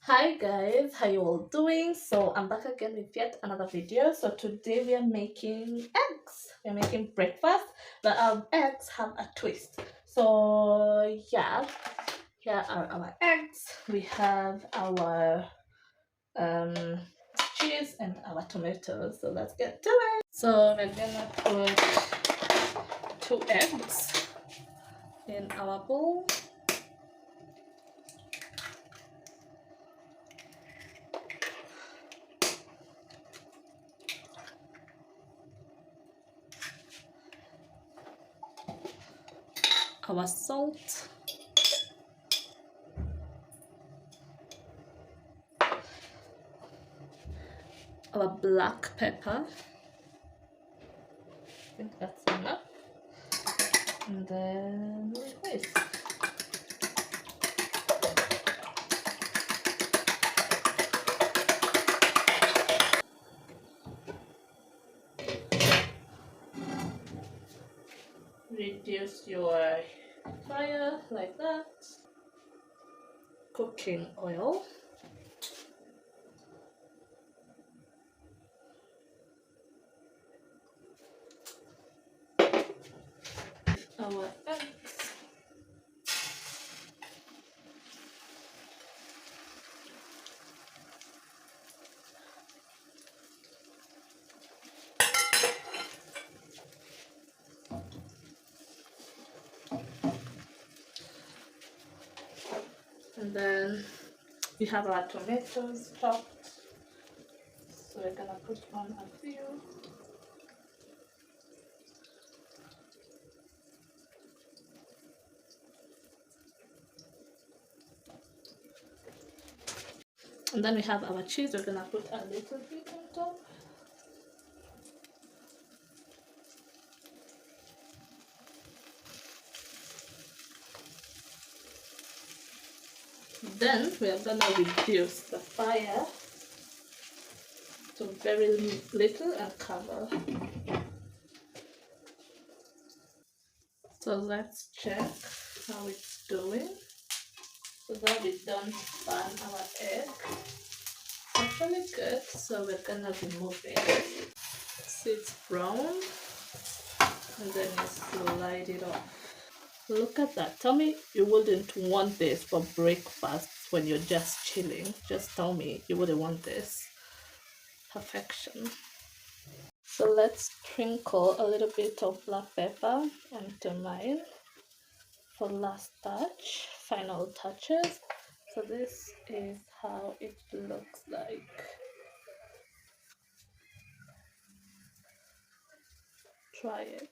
Hi guys, how you all doing? So I'm back again with yet another video. So today we are making eggs. We're making breakfast, but our eggs have a twist. So yeah, here are our eggs. We have our um cheese and our tomatoes. So let's get to it. So we're gonna put two eggs in our bowl. Our salt, our black pepper. I think that's enough. And then rice. Reduce your fire like that. Cooking oil. Our eggs. And then we have our tomatoes chopped. So we're gonna put on a few. And then we have our cheese. We're gonna put a little bit on top. Then we are gonna reduce the fire to very little and cover. So let's check how it's doing. So that we don't burn our egg. It's actually good, so we're gonna remove it. See, it's brown, and then you slide it off. Look at that. Tell me you wouldn't want this for breakfast when you're just chilling. Just tell me you wouldn't want this. Perfection. So let's sprinkle a little bit of black pepper onto mine for last touch, final touches. So this is how it looks like. Try it.